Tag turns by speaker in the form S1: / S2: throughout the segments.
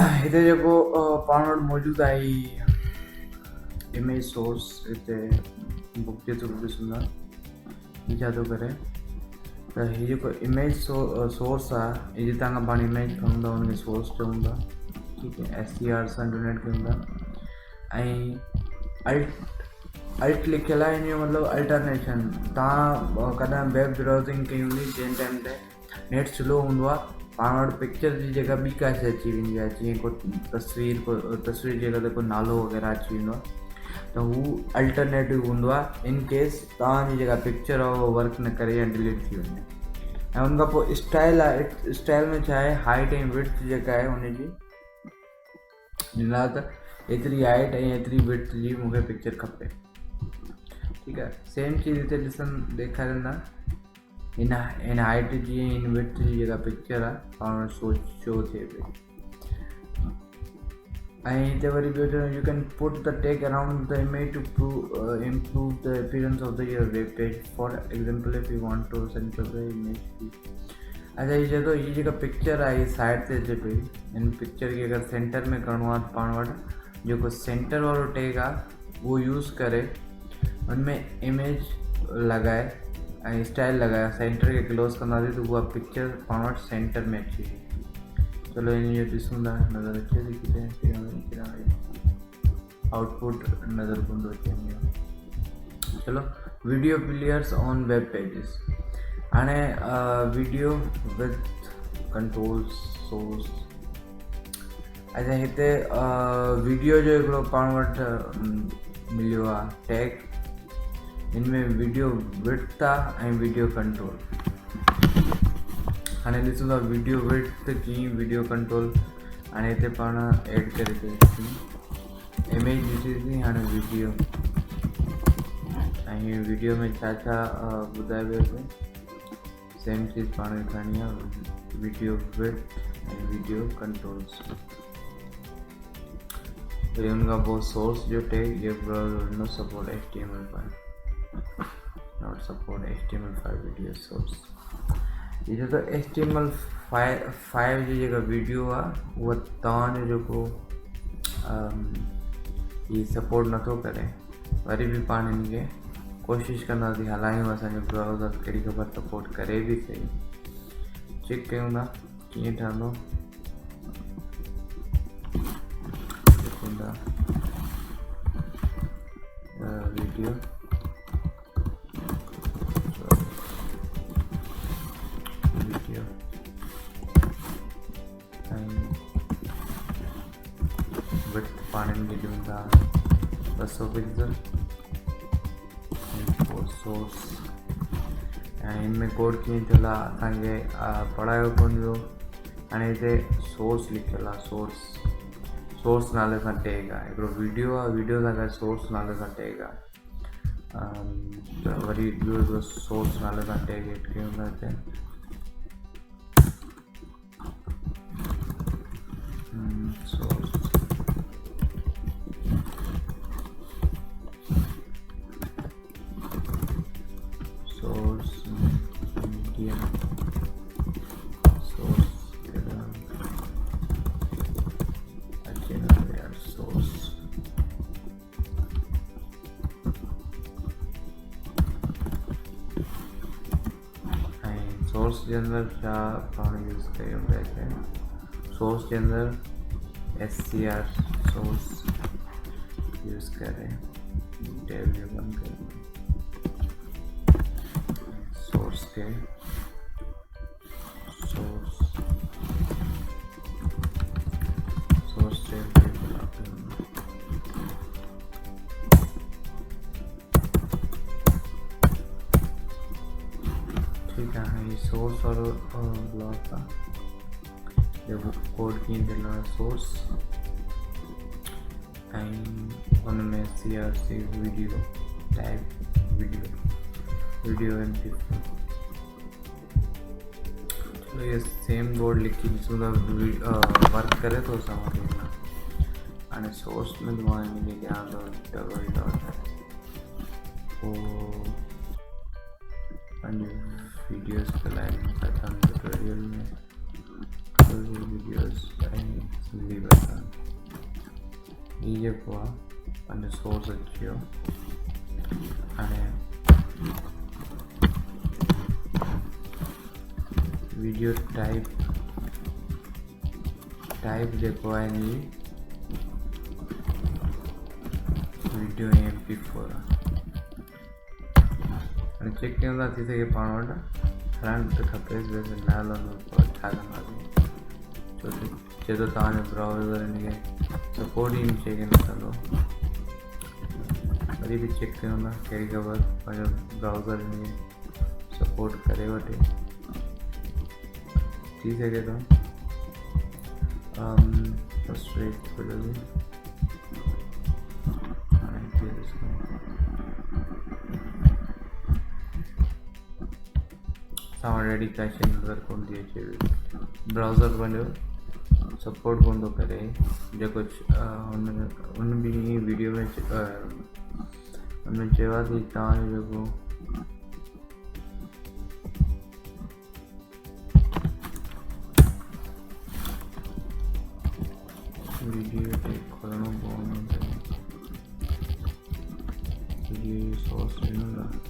S1: हिते जेको पाण वटि मौजूदु आहे इमेज सोर्स हिते बुक जे थ्रू ॾिसंदा हीअ छा थो करे त हीअ जेको इमेज सोर्स आहे हीअ जितां खां पाण इमेज खणूं था हुनखे सोर्स चऊं था, ठीकु है, SCR सां डोनेट कयूं था। ऐं अल्ट लिखियल आहे, हिन जो मतिलबु अल्टरनेशन। तव्हां कॾहिं वेब ब्राउज़िंग कई हूंदी जंहिं टाइम ते नेट स्लो हूंदो आहे, पाण वटि पिक्चर जी जगह ॿी काथे अची वेंदी आहे, जीअं को तस्वीर जी जगह ते को नालो वग़ैरह अची वेंदो आहे, त हू अल्टरनेटिव हूंदो आहे इन केस तव्हांजी जेका पिक्चर आहे उहो वर्क न करे या डिलीट थी वञे। ऐं उनखां पोइ स्टाइल आहे, स्टाइल में छा आहे, हाइट ऐं विड्थ जेका आहे हुनजी ॾिना त एतिरी हाइट ऐं एतिरी विड्थ जी मूंखे पिक्चर खपे, ठीकु आहे। सेम चीज़ हिते ॾेखारींदा in height ji in width जी जेका पिक्चर आहे पाण शो थिए पई। ऐं हिते वरी ॿियो you can put the tag around the image to improve the appearance of your web page. For example, if you want to center the image. अच्छा, ये चए थो हीअ जेका पिक्चर आहे हीअ साइड ते अचे पई, इन पिक्चर खे अगरि सेंटर में करिणो आहे त पाण वटि जेको सेंटर वारो टैग आहे उहो यूज़ करे उनमें इमेज लॻाए ऐं स्टाइल लॻाए सेंटर खे क्लोज़ कंदासीं त उहा पिक्चर पाण वटि सेंटर में अची वई। चलो इन जो ॾिसूं था, नज़र अचे थी किथे आउटपुट नज़र कोन थो अचे। चलो, video players on web pages. हाणे वीडियो विद कंट्रोल सोर्स। अच्छा, हिते वीडियो जो हिकिड़ो पाण वटि मिलियो आहे टैग, इनमें वीडियो विड्थ आहे ऐं वीडियो कंट्रोल। हाणे ॾिसूं था वीडियो विड्थ कीअं, वीडियो कंट्रोल। हाणे हिते पाण ऐड करे ॾिसीं इमेज ॾिसीं, हाणे वीडियो ऐं वीडियो में छा छा ॿुधाए पियो पिए, सेम चीज़ पाण खे करणी आहे, वीडियो विड्थ ऐं वीडियो कंट्रोल्स। वरी हुनखां पोइ सोर्स जो टैग, ये browser no support HTML5, not support HTML5 video source. ये तो HTML5 जी जेका वीडियो आहे उहा तव्हांजो जेको हीअ सपोर्ट नथो करे। वरी बि पाण हिनखे कोशिशि कंदासीं हलायूं, असांजो ब्राउज़र कहिड़ी ख़बर सपोर्ट करे बि सही। चेक कयूं था कीअं ठहंदो। वीडियो विड्थ पाण खे ॾियूं था 200 पिक्सल सोर्स। ऐं हिनमें कोड कीअं थियल आहे असांखे पढ़ायो कोन वियो। हाणे हिते सोर्स लिखियलु आहे, सोर्स नाले सां टैग आहे, हिकिड़ो वीडियो आहे, वीडियो सां गॾु सोर्स नाले सां टैग आहे। त वरी ॿियो हिकिड़ो सोर्स नाले सां टैग एड कयूं था हिते। सोर्स के अंदर क्या पाण यूज़ कयूं पिया हिते, सोर्स के अंदर SCR सोर्स यूज़ करें, टैब जो बंद करें, सोर्स के सोर्स टैब ठीक है। ये सोर्स और ब्लॉक का देखो कोड की दिला सोर्स एंड उनमें CRC video tag video MP4। चलो ये सेम कोड लिखी ॾिसूं वर्क करे तो समझ में। हाणे सोर्स में मां हिनखे ॾियां थो डबल डॉट पोइ पंहिंजे वीडियोस के लाइन ट्यूटोरियल में videos ऐं सिंधी version ही जेको आहे पंहिंजो सोर्स अची वियो हाणे वीडियो टाइप जेको आहे हिन जी वीडियो MP4 हाणे चेक कयूं था थी सघे पाण वटि फ्रंट खपेसि वैसे न हलंदो छा कंदासीं छो त चए थो तव्हांजो ब्राउज़र हिनखे सपोर्ट ई चेक न कंदो वरी बि चेक कयूं था कहिड़ी ख़बर पंहिंजो ब्राउज़र हिनखे सपोर्ट करे वठे थी सघे थो फर्स्ट रेट खोलियोसीं साउंड रेडी कैशन नज़र कोन थी अचे ब्राउज़र पंहिंजो सपोर्ट कोन थो करे जेको हुन बि वीडियो में हुनमें चयो आहे कि तव्हांजो जेको वीडियो टेक खोलणो पवंदो वीडियो सोर्स ॾिनो आहे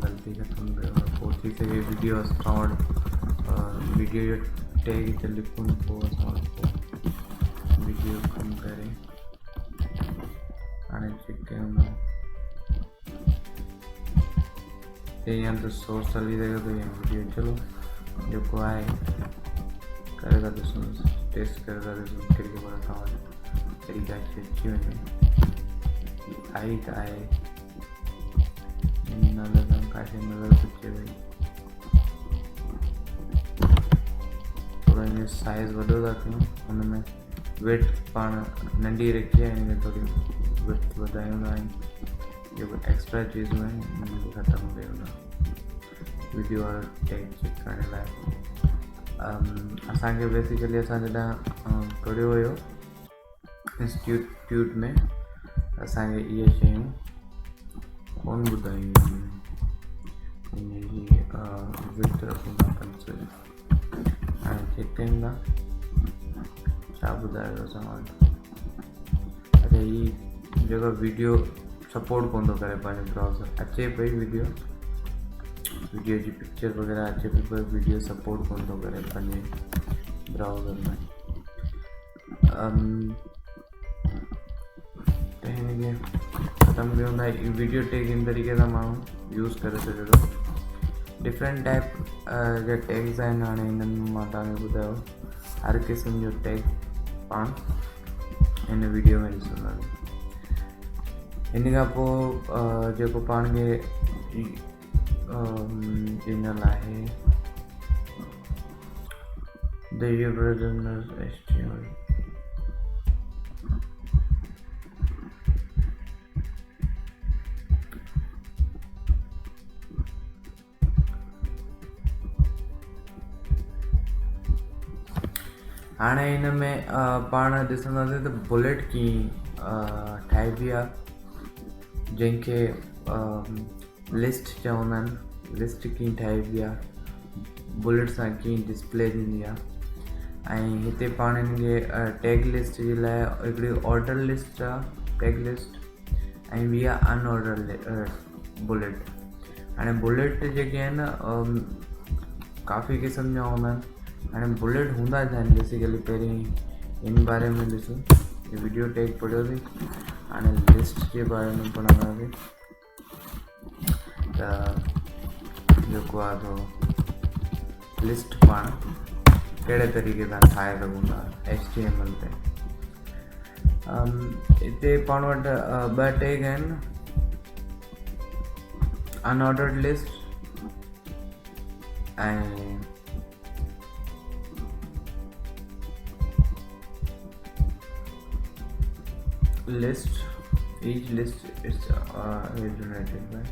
S1: गलती ख़त्म कयो पोइ थी सघे वीडियो असां वटि वीडियो जो टैग हिते लिखूं पोइ असां वटि पोइ वीडियो कमु करे हाणे चेक कयूं था या तो सोर्स हली रहेगा तो ये वीडियो चलो जेको आहे करे था ॾिसूं टेस्ट करे था ॾिसूं कहिड़ी ख़बर असां वटि कहिड़ी गाइड अची वञे आई त आहे नज़र काशे नज़र अचे भई थोरो हिन साइज़ वॾो था कयूं हुन में विड्थ पाण नंढी रखी आहे हिन थोरी विड्थ वधायूं था जेको एक्स्ट्रा चीज़ूं आहिनि हुनखे ख़तमु कयूं था वीडियो वारो टैग चेक करण लाइ असांखे बेसिकली असां जॾहिं पढ़ियो हुयो इंस्टीट्यूट में असांखे इहे शयूं कोन ॿुधायूं हिनजी विड्थ रखूं था 500 हाणे चेक कयूं था छा ॿुधायो असां वटि अच्छा हीअ जेको वीडियो सपोर्ट कोन थो करे पंहिंजो ब्राउज़र अचे पई वीडियो जी पिक्चर वग़ैरह अचे पई पर वीडियो सपोर्ट कोन थो करे पंहिंजे ब्राउज़र में त हिनखे ख़त्मु कयूं था वीडियो टैग इन तरीक़े सां माण्हू यूज़ करे सघे थो डिफरेंट टाइप जा टैग्स आहिनि हाणे हिननि मां तव्हांखे ॿुधायो हर क़िस्म जो टैग पाण हिन वीडियो में ॾिसंदासीं हिन खां पोइ जेको पाण खे ॾिनल आहे द HTML हाणे हिन में पाण ॾिसंदासीं त बुलेट कीअं ठाहिबी आहे जंहिंखे लिस्ट चवंदा आहिनि लिस्ट कीअं ठाहिबी आहे बुलेट सां कीअं डिस्प्ले थींदी आहे ऐं हिते पाण हिनखे टैग लिस्ट जे लाइ हिकिड़ी ऑर्डर लिस्ट आहे टैग लिस्ट ऐं ॿी आहे अनऑर्डर बुलेट हाणे बुलेट जेके आहिनि काफ़ी क़िस्म जा हूंदा आहिनि हाणे बुलेट हूंदा छा आहिनि बेसिकली पहिरीं हिन बारे में ॾिसूं वीडियो टैग पढ़ियोसीं हाणे लिस्ट जे बारे में पढ़ंदासीं त जेको आहे थो लिस्ट पाण कहिड़े तरीक़े सां ठाहे सघूं था HTML ते हिते पाण वटि ॿ टैग आहिनि अनऑर्डर्ड लिस्ट ऐं list each list is generated by